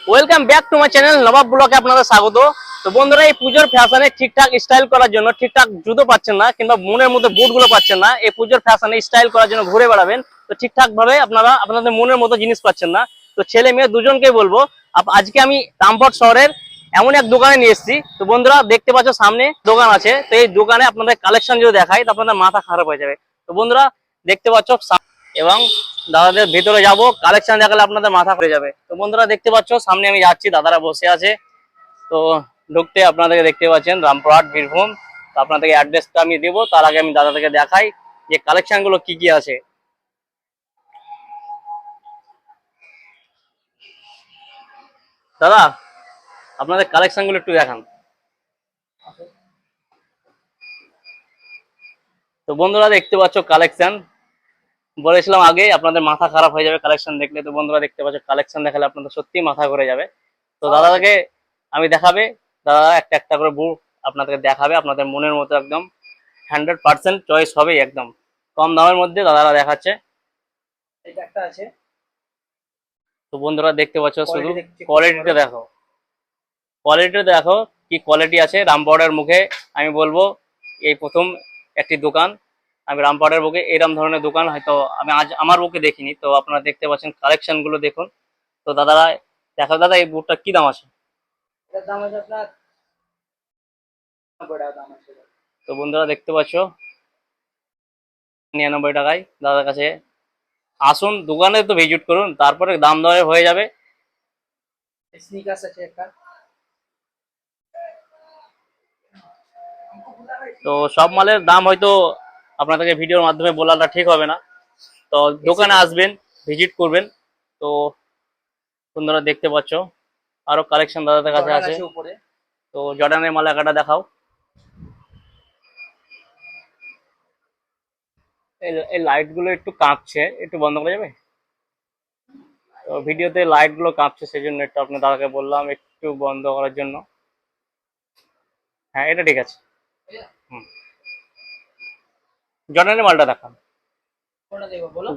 Welcome back to my channel Nawab ব্লগে আপনাদের স্বাগত। তো বন্ধুরা, এই পুজোর ফ্যাশনে ঠিকঠাক স্টাইল করার জন্য ঠিকঠাক জুতো পাচ্ছেন না কিংবা মনের মতো বুটগুলো পাচ্ছেন না, এই পুজোর ফ্যাশনে স্টাইল করার জন্য ঘুরে বেড়াবেন, তো ঠিকঠাক ভাবে আপনারা আপনাদের মনের মতো জিনিস পাচ্ছেন না। তো ছেলে মেয়ে দুজনকেই বলবো, আজকে আমি রামপুরহাট শহরের এমন এক দোকানে নিয়ে এসেছি। তো বন্ধুরা দেখতে পাচ্ছ সামনে দোকান আছে, তো এই দোকানে আপনাদের কালেকশন যদি দেখাই তো আপনাদের মাথা খারাপ হয়ে যাবে। তো বন্ধুরা দেখতে পাচ্ছ এবং দাদাদের ভিতরে যাব, কালেকশন দেখালে আপনাদের মাথা ঘুরে যাবে। তো বন্ধুরা দেখতে পাচ্ছ সামনে আমি যাচ্ছি, দাদারা বসে আছে। তো ঢুকতে আপনাদেরকে দেখতে পাচ্ছেন রামপুরহাট বীরভূম। তো আপনাদেরকে অ্যাড্রেসটা আমি দেবো, তার আগে আমি দাদাদেরকে দেখাই যে কালেকশন গুলো কি কি আছে। দাদা, আপনাদের কালেকশন গুলো একটু দেখান। তো বন্ধুরা দেখতে পাচ্ছ কালেকশন, বলেছিলাম আগে আপনাদের মাথা খারাপ হয়ে যাবে কালেকশন দেখলে। তো বন্ধুরা দেখতে পাচ্ছ কালেকশন দেখালে আপনাদের সত্যি মাথা ঘুরে যাবে। তো দাদাকে আমি দেখাবে, দাদা একটা একটা করে বুক আপনাদেরকে দেখাবে, আপনাদের মনের মতো একদম 100% চয়েস হবে, একদম কম দামের মধ্যে দাদারা দেখাচ্ছে। এটা একটা আছে। তো বন্ধুরা দেখতে পাচ্ছ, শুধু কোয়ালিটি কোয়ালিটিটা দেখো, কোয়ালিটিটা দেখো কি কোয়ালিটি আছে। রামপুরহাটের মুখে আমি বলবো এই প্রথম একটি দোকান, আমি রামপুরহাটের বুকে এরকম ধরনের দোকান হয়তো আমি আজ আমার বুকে দেখিনি। তো আপনারা দেখতে পাচ্ছেন কালেকশন গুলো দেখুন। তো দাদারা দেখো, দাদা এই বুটটা কি দাম আছে? এটার দাম আছে আপনার 90 টাকা দাম আছে। তো বন্ধুরা দেখতে পাচ্ছ 99 টাকায় দাদার কাছে আসুন, দোকানে তো ভিজিট করুন, তারপরে দাম দরে হয়ে যাবে। স্নিকার্স আছে একটা। তো সব মালের দাম হয়তো আপনাদেরকে ভিডিওর মাধ্যমে বলাটা ঠিক হবে না, তো দোকানে আসবেন, ভিজিট করবেন। তো বন্ধুরা দেখতে পাচ্ছ আরো কালেকশন দাদাদের কাছে জর্ডান আছে। আছে উপরে। তো জর্ডানের মালাকাটা দেখাও। এই লাইট গুলো একটু কাঁপছে, একটু বন্ধ করা যাবে? তো ভিডিওতে লাইট গুলো কাঁপছে, সেই জন্য একটু আপনার দাদাকে বললাম একটু বন্ধ করার জন্য। হ্যাঁ, এটা ঠিক আছে। হুম, জর্ডানের মালটা দেখান। কোনটা দেবো বলো?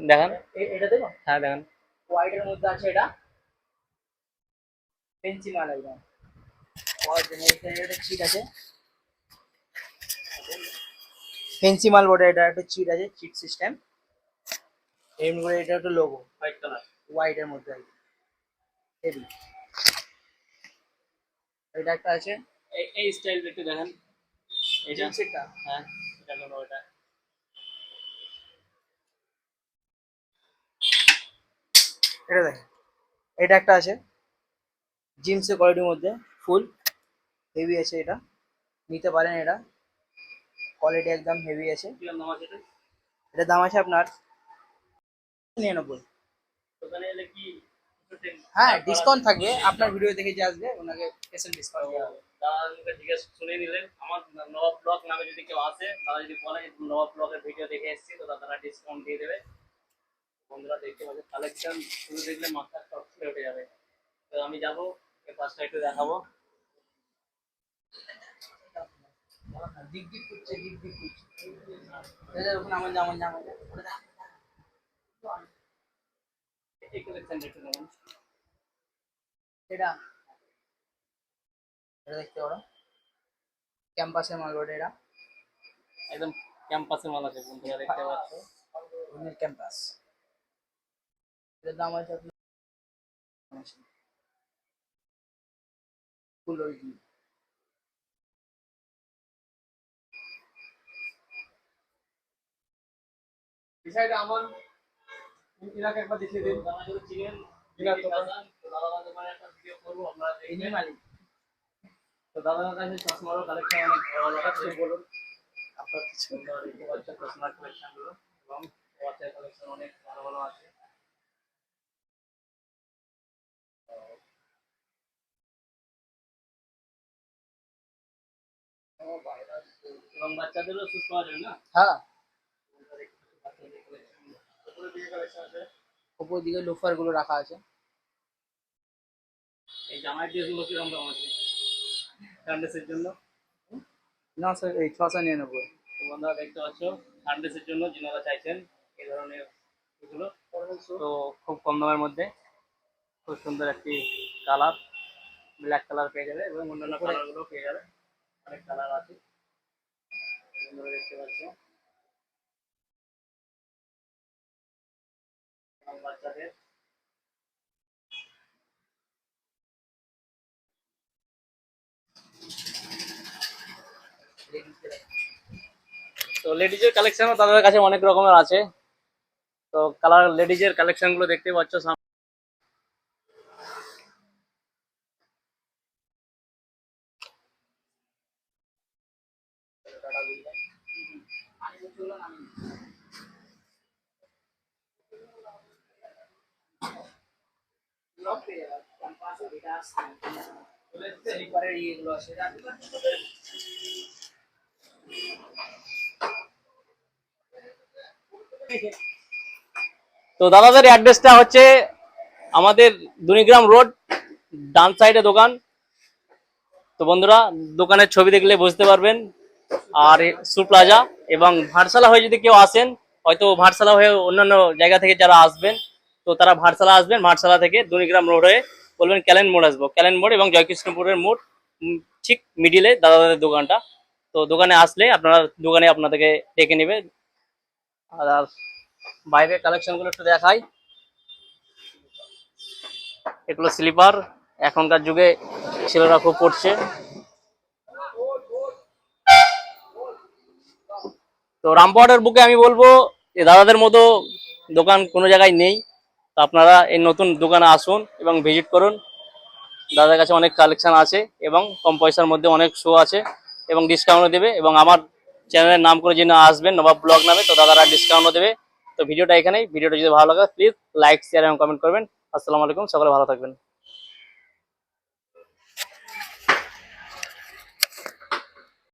দেখান। এটা দেবো। হ্যাঁ দেখান। হোয়াইটের মধ্যে আছে এটা। ফেন্সি মাল একদম। এটা চিট আছে। ফেন্সি মাল বটে, এটা একটা চিট আছে, চিট সিস্টেম। এমনি করে এটা একটা লোগো হোয়াইট কালার, হোয়াইটের মধ্যে আছে। হেভি। এটা একটা আছে। এই স্টাইল একটু দেখান। এটা জিন্সেরটা। হ্যাঁ, এটা হলো ওটা। এটা দেখেন। এটা একটা আছে জিন্সের কোয়ালিটির মধ্যে, ফুল হেভি আছে। এটা নিতে পারেন, এটা কোয়ালিটি একদম হেভি আছে। কিরকম দাম আছে এটা? এটার দাম আছে আপনার 99। দোকানে এলে কি হ্যাঁ, ডিসকাউন্ট থাকবে। আপনার ভিডিও দেখে যে আসবে ওনাকে স্পেশাল ডিসকাউন্ট দেওয়া হবে। দাদাকে জিজ্ঞেস শুনে নিলেন। আমার নবাব ব্লগ নামে যদি কেউ আসে, তারা যদি বলে নবাব ব্লগের ভিডিও দেখে এসেছি, তো তারা ডিসকাউন্ট দিয়ে দেবে। বন্ধুরা দেখতে পাচ্ছে কালেকশন শুরু দেখলে মাথা টপকে উঠে যাবে। তো আমি যাবো, এই পাঁচটা একটু দেখাবো। দিক দিক করছে, দিক দিক করছে। ওখানে আমার জামা জামা এই কালেকশন একটু দেখুন। এটা এটা দেখতে পারো, ক্যাম্পাসের মাল রোড। এটা একদম ক্যাম্পাসের মাল আছে, বন্ধুরা দেখতে পাচ্ছ। ক্যাম্পাস। এটার দাম আছে আপনার ফুল অরিজিনাল। বিষয়টা আমার এলাকা একবার দেখিয়ে দিন। দাদা যদি চিনেন, বিনা দোকান। দাদা দোকানে একটা ভিডিও করবো, আপনারা ইনি দেখবেন। মালিক। তো দাদার কাছে চশমারও কালেকশন অনেক ভালো ভালো আছে। বলুন আপনার কিছু দেখতে পাচ্ছেন চশমার কালেকশন গুলো, এবং ওয়াচের কালেকশন অনেক ভালো ভালো আছে। এবং বাচ্চাদেরও সুস্থ পাওয়া যাবে না? হ্যাঁ, বাচ্চাদের কালেকশন উপরে দিকে কালেকশন আছে। উপর দিকে লোফার গুলো রাখা আছে। এই জামার ড্রেসগুলো কিরকম দাম আছে সানডেসের জন্য? না স্যার, এই 699। তো বন্ধুরা দেখতে পাচ্ছ সানডেসের জন্য যিনারা চাইছেন এই ধরনের এগুলো, তো খুব কম দামের মধ্যে। খুব সুন্দর একটি কালার, ব্ল্যাক কালার পেয়ে যাবে এবং অন্যান্য কালার গুলো পেয়ে যাবে, অনেক কালার আছে বন্ধুরা দেখতে পাচ্ছ। এবং বাচ্চাদের তো লেডিজের কালেকশনও তাদের কাছে অনেক রকমের আছে। তো কালার লেডিজের কালেকশন গুলো দেখতে পাচ্ছ সামনে। স্লিপারের ইয়েগুলো আছে। তো দাদাদের অ্যাড্রেসটা হচ্ছে আমাদের দুনিগ্রাম রোড, ডান সাইডে দোকান। তো বন্ধুরা দোকানের ছবি দেখলে বুঝতে পারবেন। আর সু প্লাজা এবং ভাটশালা হয়ে যদি কেউ আসেন, হয়তো ভাটশালা হয়ে অন্যান্য জায়গা থেকে যারা আসবেন, তো তারা ভাটশালা আসবেন, ভাটশালা থেকে দুনিগ্রাম রোড হয়ে বলবেন ক্যালেন মোড় আসবো, ক্যালেন মোড় এবং জয়কৃষ্ণপুরের মোড় ঠিক মিডিলে দাদাদের দোকানটা। তো দোকানে আসলে আপনারা দোকানে আপনাদেরকে ডেকে নেবে। আর বাইরের কালেকশন গুলো একটু দেখাই। এগুলো স্লিপার, এখনকার যুগে ছেলেরা খুব পড়ছে। তো রামপুরহাটের বুকে আমি বলবো যে দাদাদের মতো দোকান কোনো জায়গায় নেই। তো আপনারা এই নতুন দোকানে আসুন এবং ভিজিট করুন। দাদার কাছে অনেক কালেকশন আছে এবং কম পয়সার মধ্যে অনেক শো আছে এবং ডিসকাউন্টও দেবে। এবং আমার চ্যানেলের নাম করে যিনি আসবেন নবাব ব্লগ নামে, তো দাদারা ডিসকাউন্টও দেবে। তো ভিডিওটা এখানেই। ভিডিওটা যদি ভালো লাগে প্লিজ লাইক, শেয়ার এবং কমেন্ট করবেন। আসসালামু আলাইকুম, সকলে ভালো থাকবেন।